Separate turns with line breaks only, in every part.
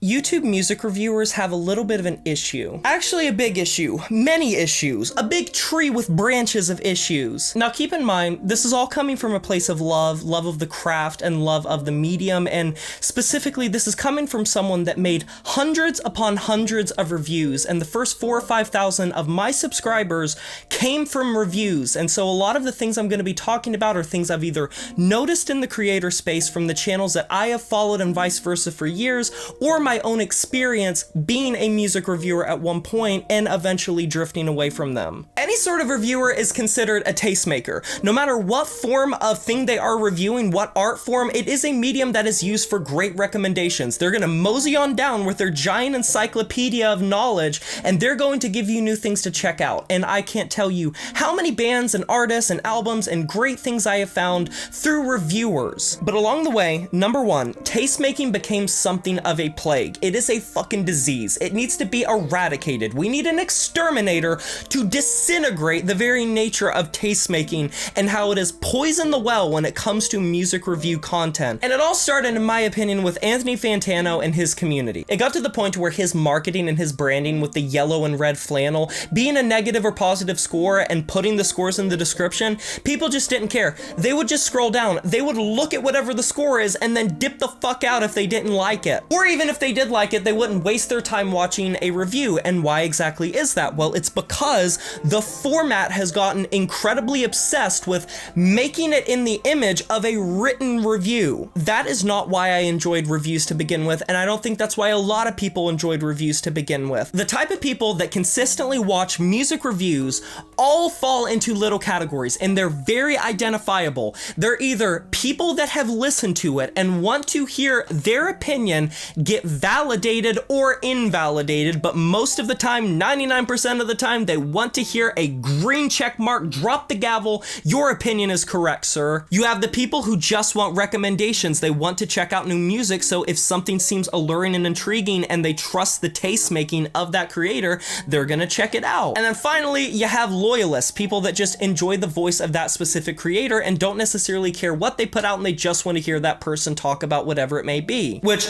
YouTube music reviewers have a little bit of an issue. Actually, a big issue. Many issues. A big tree with branches of issues. Now, keep in mind, this is all coming from a place of love of the craft, and love of the medium, and specifically, this is coming from someone that made hundreds upon hundreds of reviews, and the first 4,000 or 5,000 of my subscribers came from reviews, and so a lot of the things I'm going to be talking about are things I've either noticed in the creator space from the channels that I have followed and vice versa for years, or my own experience being a music reviewer at one point and eventually drifting away from them. Any sort of reviewer is considered a tastemaker. No matter what form of thing they are reviewing, what art form, it is a medium that is used for great recommendations. They're gonna mosey on down with their giant encyclopedia of knowledge, and they're going to give you new things to check out. And I can't tell you how many bands and artists and albums and great things I have found through reviewers. But along the way, number one, tastemaking became something of a plague. It is a fucking disease. It needs to be eradicated. We need an exterminator to disintegrate the very nature of tastemaking and how it has poisoned the well when it comes to music review content. And it all started, in my opinion, with Anthony Fantano and his community. It got to the point where his marketing and his branding with the yellow and red flannel being a negative or positive score and putting the scores in the description, people just didn't care. They would just scroll down. They would look at whatever the score is and then dip the fuck out if they didn't like it. Or even if they did like it, they wouldn't waste their time watching a review. And why exactly is that? Well, it's because the format has gotten incredibly obsessed with making it in the image of a written review. That is not why I enjoyed reviews to begin with, and I don't think that's why a lot of people enjoyed reviews to begin with. The type of people that consistently watch music reviews all fall into little categories, and they're very identifiable. They're either people that have listened to it and want to hear their opinion get validated or invalidated, but most of the time, 99% of the time, they want to hear a green check mark, drop the gavel, your opinion is correct, sir. You have the people who just want recommendations. They want to check out new music, so if something seems alluring and intriguing and they trust the taste making of that creator, they're gonna check it out. And then finally, you have loyalists, people that just enjoy the voice of that specific creator and don't necessarily care what they put out, and they just want to hear that person talk about whatever it may be. Which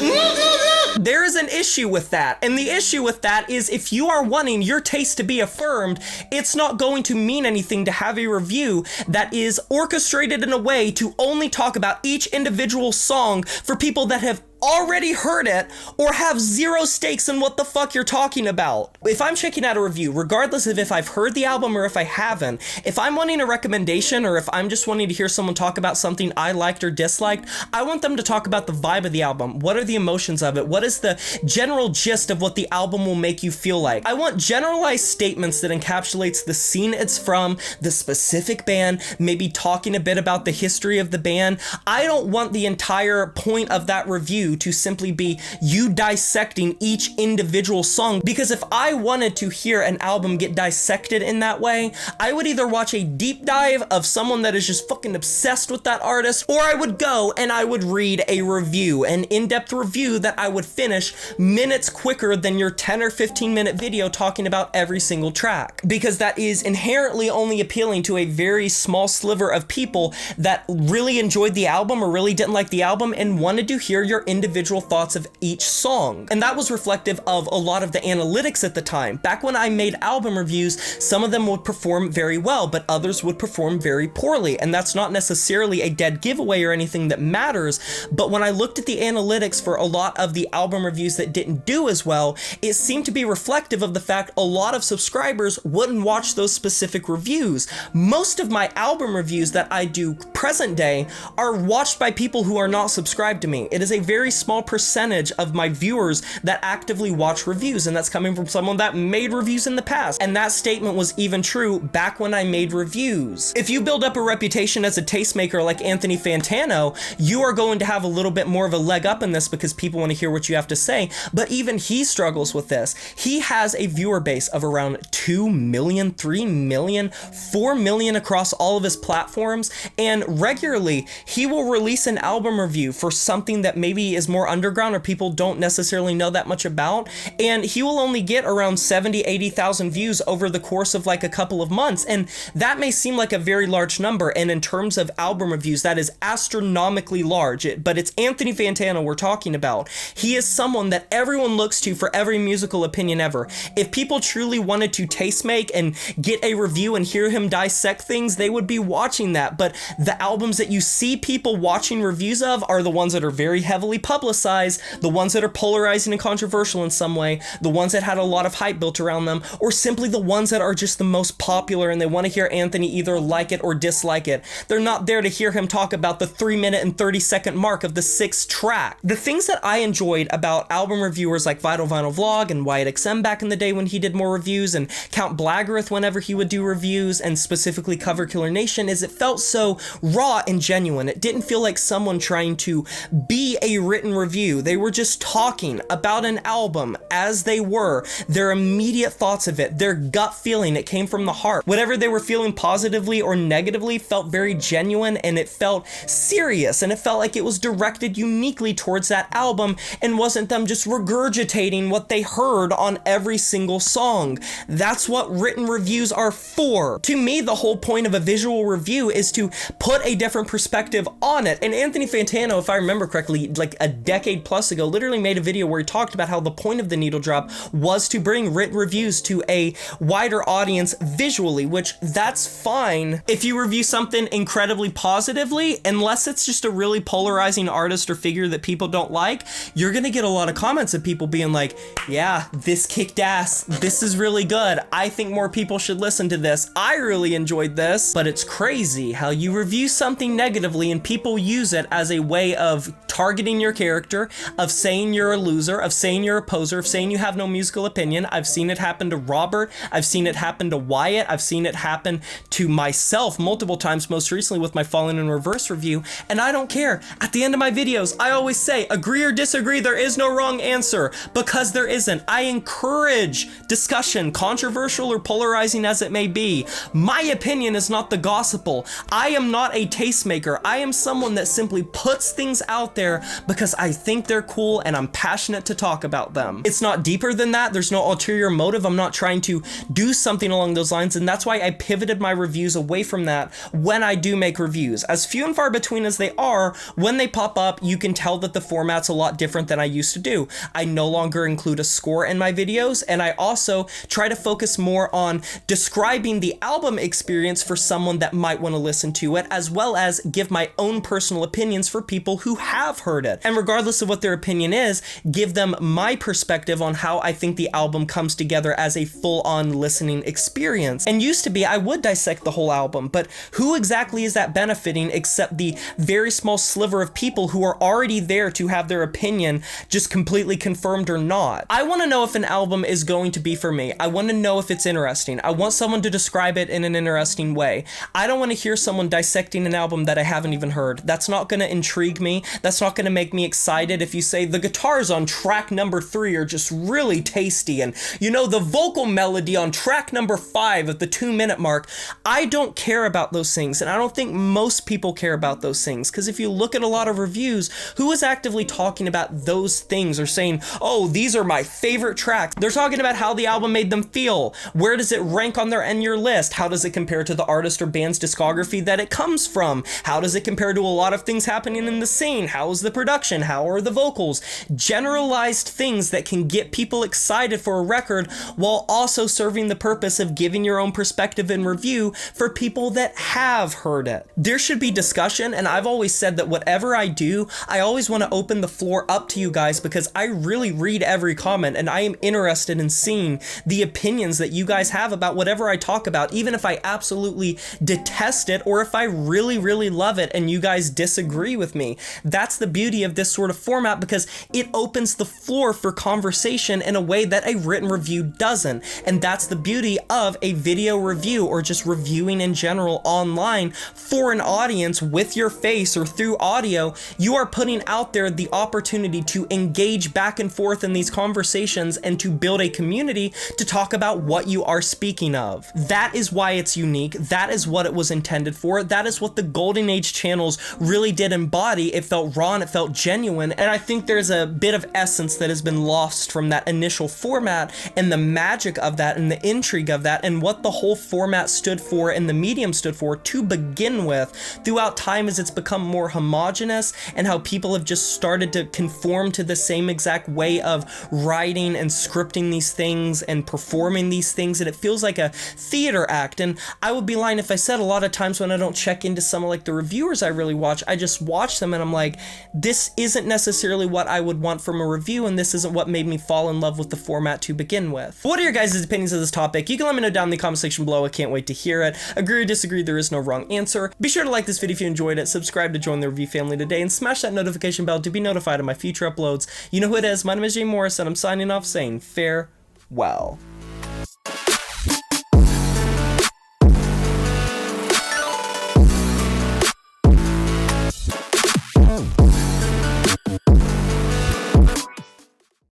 there is an issue with that, and the issue with that is if you are wanting your taste to be affirmed, it's not going to mean anything to have a review that is orchestrated in a way to only talk about each individual song for people that have already heard it or have zero stakes in what the fuck you're talking about. If I'm checking out a review, regardless of if I've heard the album or if I haven't, if I'm wanting a recommendation or if I'm just wanting to hear someone talk about something I liked or disliked, I want them to talk about the vibe of the album. What are the emotions of it? What is the general gist of what the album will make you feel like? I want generalized statements that encapsulates the scene it's from, the specific band, maybe talking a bit about the history of the band. I don't want the entire point of that review to simply be you dissecting each individual song, because if I wanted to hear an album get dissected in that way, I would either watch a deep dive of someone that is just fucking obsessed with that artist, or I would go and I would read a review, an in-depth review that I would finish minutes quicker than your 10 or 15 minute video talking about every single track, because that is inherently only appealing to a very small sliver of people that really enjoyed the album or really didn't like the album and wanted to hear your individual thoughts of each song. And that was reflective of a lot of the analytics at the time. Back when I made album reviews, some of them would perform very well, but others would perform very poorly. And that's not necessarily a dead giveaway or anything that matters. But when I looked at the analytics for a lot of the album reviews that didn't do as well, it seemed to be reflective of the fact a lot of subscribers wouldn't watch those specific reviews. Most of my album reviews that I do present day are watched by people who are not subscribed to me. It is a very small percentage of my viewers that actively watch reviews, and that's coming from someone that made reviews in the past. And that statement was even true back when I made reviews. If you build up a reputation as a tastemaker like Anthony Fantano, you are going to have a little bit more of a leg up in this because people want to hear what you have to say, but even he struggles with this. He has a viewer base of around 2 million, 3 million, 4 million across all of his platforms, and regularly he will release an album review for something that maybe is more underground or people don't necessarily know that much about, and he will only get around 70, 80,000 views over the course of like a couple of months, and that may seem like a very large number, and in terms of album reviews, that is astronomically large, but it's Anthony Fantano we're talking about. He is someone that everyone looks to for every musical opinion ever. If people truly wanted to taste make and get a review and hear him dissect things, they would be watching that, but the albums that you see people watching reviews of are the ones that are very heavily publicized, the ones that are polarizing and controversial in some way, the ones that had a lot of hype built around them, or simply the ones that are just the most popular and they want to hear Anthony either like it or dislike it. They're not there to hear him talk about the 3-minute and 30-second mark of the 6th track. The things that I enjoyed about album reviewers like Vinyl Vlog and Wyattxhim back in the day when he did more reviews, and Count Blagorath whenever he would do reviews, and specifically Coverkillernation, is it felt so raw and genuine. It didn't feel like someone trying to be a written review. They were just talking about an album as they were, their immediate thoughts of it, their gut feeling. It came from the heart. Whatever they were feeling positively or negatively felt very genuine, and it felt serious, and it felt like it was directed uniquely towards that album and wasn't them just regurgitating what they heard on every single song. That's what written reviews are for. To me, the whole point of a visual review is to put a different perspective on it. And Anthony Fantano, if I remember correctly, like a decade plus ago, literally made a video where he talked about how the point of the needle drop was to bring written reviews to a wider audience visually, which that's fine if you review something incredibly positively, unless it's just a really polarizing artist or figure that people don't like. You're gonna get a lot of comments of people being like, yeah, this kicked ass, this is really good, I think more people should listen to this, I really enjoyed this. But it's crazy how you review something negatively and people use it as a way of targeting your character, of saying you're a loser, of saying you're a poser, of saying you have no musical opinion. I've seen it happen to Robert, I've seen it happen to Wyatt, I've seen it happen to myself multiple times, most recently with my Falling in Reverse review, and I don't care. At the end of my videos, I always say, agree or disagree, there is no wrong answer, because there isn't. I encourage discussion, controversial or polarizing as it may be. My opinion is not the gospel. I am not a tastemaker. I am someone that simply puts things out there because I think they're cool and I'm passionate to talk about them. It's not deeper than that. There's no ulterior motive. I'm not trying to do something along those lines, and that's why I pivoted my reviews away from that when I do make reviews. As few and far between as they are, when they pop up, you can tell that the format's a lot different than I used to do. I no longer include a score in my videos, and I also try to focus more on describing the album experience for someone that might want to listen to it, as well as give my own personal opinions for people who have heard it. And regardless of what their opinion is, give them my perspective on how I think the album comes together as a full-on listening experience. And used to be, I would dissect the whole album, but who exactly is that benefiting except the very small sliver of people who are already there to have their opinion just completely confirmed or not? I want to know if an album is going to be for me. I want to know if it's interesting. I want someone to describe it in an interesting way. I don't want to hear someone dissecting an album that I haven't even heard. That's not going to intrigue me. That's not going to make me excited. If you say the guitars on track number 3 are just really tasty, and you know, the vocal melody on track number 5 at the 2-minute mark, I don't care about those things, and I don't think most people care about those things, because if you look at a lot of reviews, who is actively talking about those things or saying, oh, these are my favorite tracks? They're talking about how the album made them feel. Where does it rank on their your list? How does it compare to the artist or band's discography that it comes from? How does it compare to a lot of things happening in the scene? How is the production? How are the vocals? Generalized things that can get people excited for a record while also serving the purpose of giving your own perspective and review for people that have heard it. There should be discussion, and I've always said that whatever I do, I always want to open the floor up to you guys, because I really read every comment and I am interested in seeing the opinions that you guys have about whatever I talk about, even if I absolutely detest it or if I really, really love it and you guys disagree with me. That's the the beauty of this sort of format, because it opens the floor for conversation in a way that a written review doesn't. And that's the beauty of a video review, or just reviewing in general online for an audience with your face or through audio. You are putting out there the opportunity to engage back and forth in these conversations and to build a community to talk about what you are speaking of. That is why it's unique. That is what it was intended for. That is what the Golden Age channels really did embody. It felt raw and it felt genuine, and I think there's a bit of essence that has been lost from that initial format, and the magic of that and the intrigue of that, and what the whole format stood for and the medium stood for to begin with throughout time as it's become more homogenous, and how people have just started to conform to the same exact way of writing and scripting these things and performing these things, and it feels like a theater act. And I would be lying if I said a lot of times when I don't check into some of like the reviewers I really watch, I just watch them and I'm like, this isn't necessarily what I would want from a review, and this isn't what made me fall in love with the format to begin with. What are your guys' opinions of this topic? You can let me know down in the comment section below. I can't wait to hear it. Agree or disagree, there is no wrong answer. Be sure to like this video if you enjoyed it, subscribe to join the review family today, and smash that notification bell to be notified of my future uploads. You know who it is. My name is Jay Morris, and I'm signing off saying farewell.